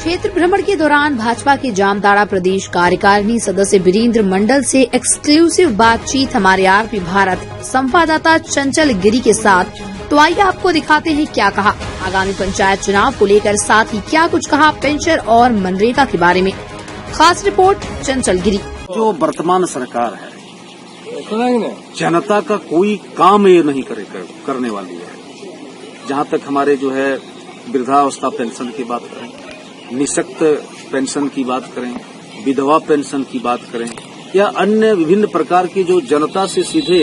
क्षेत्र भ्रमण के दौरान भाजपा के जामताड़ा प्रदेश कार्यकारिणी सदस्य वीरेंद्र मंडल से एक्सक्लूसिव बातचीत हमारे आरपी भारत संवाददाता चंचल गिरी के साथ। तो आइए आपको दिखाते हैं क्या कहा आगामी पंचायत चुनाव को लेकर, साथ ही क्या कुछ कहा पेंशन और मनरेगा के बारे में। खास रिपोर्ट चंचल गिरी। जो वर्तमान सरकार है जनता का कोई काम ये नहीं करने वाली है। जहाँ तक हमारे जो है वृद्धावस्था पेंशन की बात करें, निःशक्त पेंशन की बात करें, विधवा पेंशन की बात करें या अन्य विभिन्न प्रकार की जो जनता से सीधे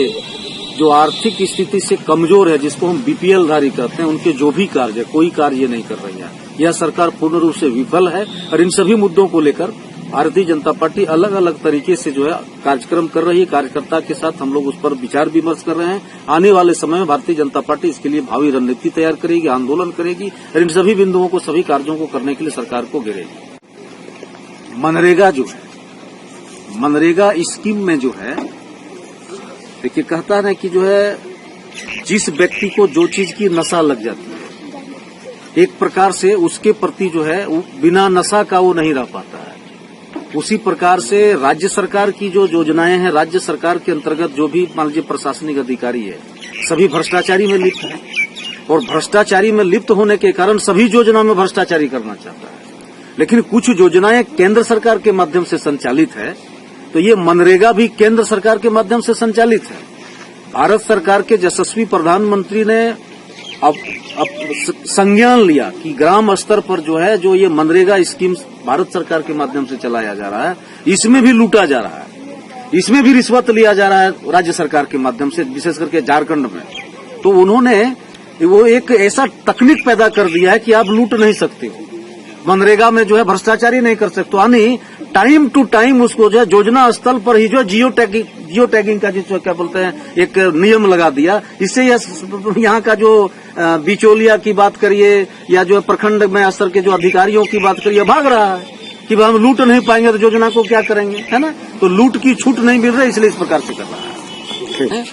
जो आर्थिक स्थिति से कमजोर है, जिसको हम बीपीएल धारी कहते हैं, उनके जो भी कार्य कोई कार्य नहीं कर रही है। यह सरकार पूर्ण रूप से विफल है और इन सभी मुद्दों को लेकर भारतीय जनता पार्टी अलग अलग तरीके से जो है कार्यक्रम कर रही है। कार्यकर्ता के साथ हम लोग उस पर विचार विमर्श कर रहे हैं। आने वाले समय में भारतीय जनता पार्टी इसके लिए भावी रणनीति तैयार करेगी, आंदोलन करेगी और इन सभी बिंदुओं को, सभी कार्यों को करने के लिए सरकार को घेरेगी। मनरेगा जो है, मनरेगा स्कीम में जो है देखिए, कहता है कि जो है जिस व्यक्ति को जो चीज की नशा लग जाती है, एक प्रकार से उसके प्रति जो है बिना नशा का वो नहीं रह पाता है। उसी प्रकार से राज्य सरकार की जो योजनाएं हैं, राज्य सरकार के अंतर्गत जो भी मान लीजिए प्रशासनिक अधिकारी है, सभी भ्रष्टाचारी में लिप्त है और भ्रष्टाचारी में लिप्त होने के कारण सभी योजना में भ्रष्टाचारी करना चाहता है। लेकिन कुछ योजनाएं केंद्र सरकार के माध्यम से संचालित है, तो ये मनरेगा भी केंद्र सरकार के माध्यम से संचालित है। भारत सरकार के यशस्वी प्रधानमंत्री ने अब संज्ञान लिया कि ग्राम स्तर पर जो है जो ये मनरेगा स्कीम भारत सरकार के माध्यम से चलाया जा रहा है, इसमें भी लूटा जा रहा है, इसमें भी रिश्वत लिया जा रहा है राज्य सरकार के माध्यम से, विशेष करके झारखंड में। तो उन्होंने वो एक ऐसा तकनीक पैदा कर दिया है कि आप लूट नहीं सकते हो, मनरेगा में जो है भ्रष्टाचारी नहीं कर सकते। यानी टाइम टू टाइम उसको जो है योजना स्थल पर ही जो जियो टैगिंग का जो क्या बोलते हैं एक नियम लगा दिया। इससे यहाँ का जो बिचौलिया की बात करिए या जो प्रखंड में स्तर के जो अधिकारियों की बात करिए, भाग रहा है कि हम लूट नहीं पाएंगे तो योजना को क्या करेंगे, है ना। तो लूट की छूट नहीं मिल रही, इसलिए इस प्रकार से कर रहा है।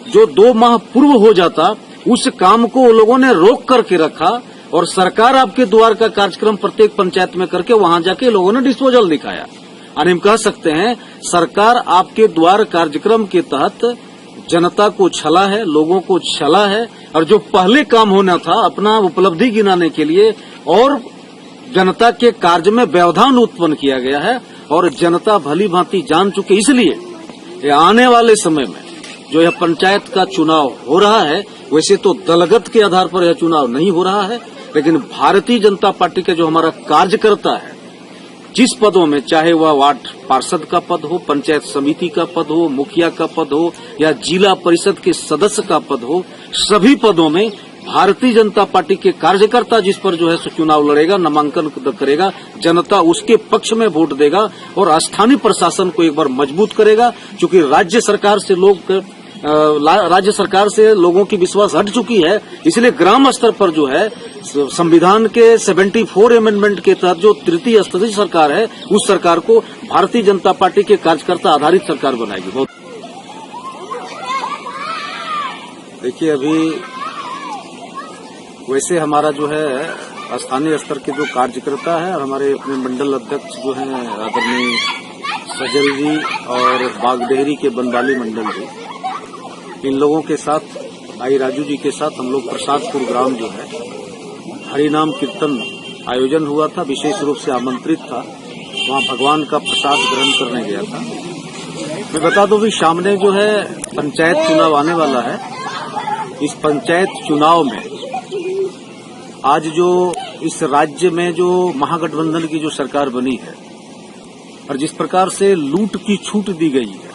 जो 2 माह पूर्व हो जाता उस काम को वो लोगों ने रोक करके रखा और सरकार आपके द्वार का कार्यक्रम प्रत्येक पंचायत में करके वहां जाके लोगों ने डिस्पोजल दिखाया। और हम कह सकते हैं सरकार आपके द्वार कार्यक्रम के तहत जनता को छला है, लोगों को छला है और जो पहले काम होना था अपना उपलब्धि गिनाने के लिए और जनता के कार्य में व्यवधान उत्पन्न किया गया है और जनता भली भांति जान चुके। इसलिए आने वाले समय में जो यह पंचायत का चुनाव हो रहा है, वैसे तो दलगत के आधार पर यह चुनाव नहीं हो रहा है, लेकिन भारतीय जनता पार्टी का जो हमारा कार्यकर्ता है, जिस पदों में, चाहे वह वार्ड पार्षद का पद हो, पंचायत समिति का पद हो, मुखिया का पद हो या जिला परिषद के सदस्य का पद हो, सभी पदों में भारतीय जनता पार्टी के कार्यकर्ता जिस पर जो है चुनाव लड़ेगा, नामांकन करेगा, जनता उसके पक्ष में वोट देगा और स्थानीय प्रशासन को एक बार मजबूत करेगा। क्योंकि राज्य सरकार से लोगों की विश्वास हट चुकी है, इसलिए ग्राम स्तर पर जो है संविधान के 74 अमेंडमेंट के तहत जो तृतीय स्तरीय सरकार है, उस सरकार को भारतीय जनता पार्टी के कार्यकर्ता आधारित सरकार बनाएगी। बहुत देखिए, अभी वैसे हमारा जो है स्थानीय स्तर के जो कार्यकर्ता है और हमारे अपने मंडल अध्यक्ष जो हैं आदरणीय सजल जी और बागडेहरी के बनवाली मंडल जी, इन लोगों के साथ, आई राजू जी के साथ हम लोग प्रसादपुर ग्राम जो है हरिनाम कीर्तन आयोजन हुआ था, विशेष रूप से आमंत्रित था, वहां भगवान का प्रसाद ग्रहण करने गया था। मैं बता दूं कि सामने जो है पंचायत चुनाव आने वाला है। इस पंचायत चुनाव में आज जो इस राज्य में जो महागठबंधन की जो सरकार बनी है और जिस प्रकार से लूट की छूट दी गई है,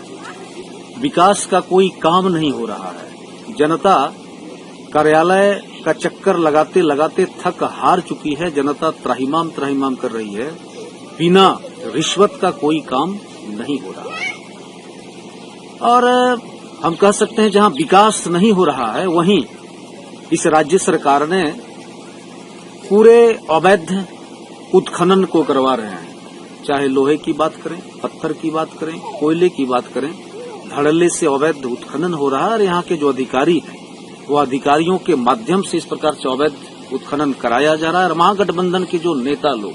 विकास का कोई काम नहीं हो रहा है, जनता कार्यालय का चक्कर लगाते लगाते थक हार चुकी है, जनता त्राहिमाम कर रही है, बिना रिश्वत का कोई काम नहीं हो रहा है। और हम कह सकते हैं जहां विकास नहीं हो रहा है, वहीं इस राज्य सरकार ने पूरे अवैध उत्खनन को करवा रहे हैं। चाहे लोहे की बात करें, पत्थर की बात करें, कोयले की बात करें, धड़ल्ले से अवैध उत्खनन हो रहा है। और यहाँ के जो अधिकारी हैं, वो अधिकारियों के माध्यम से इस प्रकार से अवैध उत्खनन कराया जा रहा है। और महागठबंधन के जो नेता लोग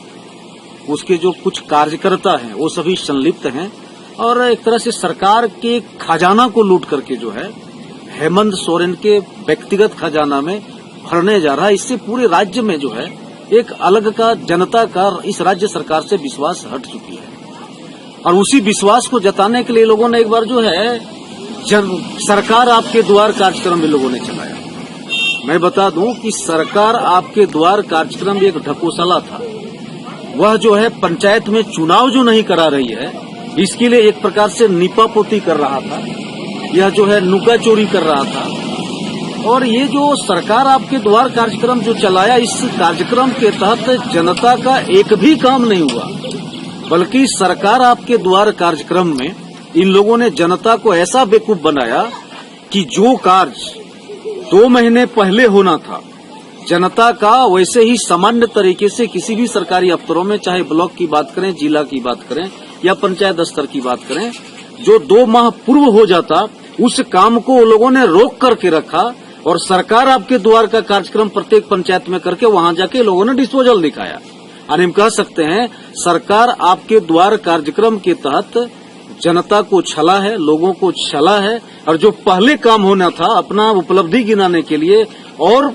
उसके जो कुछ कार्यकर्ता हैं वो सभी संलिप्त हैं और एक तरह से सरकार के खजाना को लूट करके जो है हेमंत सोरेन के व्यक्तिगत खजाना में भरने जा रहा है। इससे पूरे राज्य में जो है एक अलग का जनता का इस राज्य सरकार से विश्वास हट चुकी है और उसी विश्वास को जताने के लिए लोगों ने एक बार जो है सरकार आपके द्वार कार्यक्रम भी लोगों ने चलाया। मैं बता दूं कि सरकार आपके द्वार कार्यक्रम एक ढकोसला था। वह जो है पंचायत में चुनाव जो नहीं करा रही है इसके लिए एक प्रकार से नीपापोती कर रहा था, यह जो है नुका चोरी कर रहा था। और ये जो सरकार आपके द्वार कार्यक्रम जो चलाया, इस कार्यक्रम के तहत जनता का एक भी काम नहीं हुआ, बल्कि सरकार आपके द्वार कार्यक्रम में इन लोगों ने जनता को ऐसा बेवकूफ बनाया कि जो कार्य 2 महीने पहले होना था जनता का, वैसे ही सामान्य तरीके से किसी भी सरकारी अफसरों में, चाहे ब्लॉक की बात करें, जिला की बात करें या पंचायत स्तर की बात करें, जो 2 माह पूर्व हो जाता उस काम को लोगों ने रोक करके रखा और सरकार आपके द्वार का कार्यक्रम प्रत्येक पंचायत में करके वहां जाके लोगों ने डिस्पोजल दिखाया। और हम कह सकते हैं सरकार आपके द्वार कार्यक्रम के तहत जनता को छला है, लोगों को छला है और जो पहले काम होना था अपना उपलब्धि गिनाने के लिए और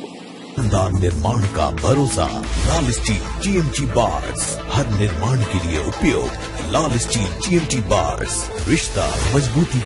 शानदार निर्माण का भरोसा लाल स्टील GMT बार्स, हर निर्माण के लिए उपयोग लाल स्टील GMT बार्स, रिश्ता मजबूती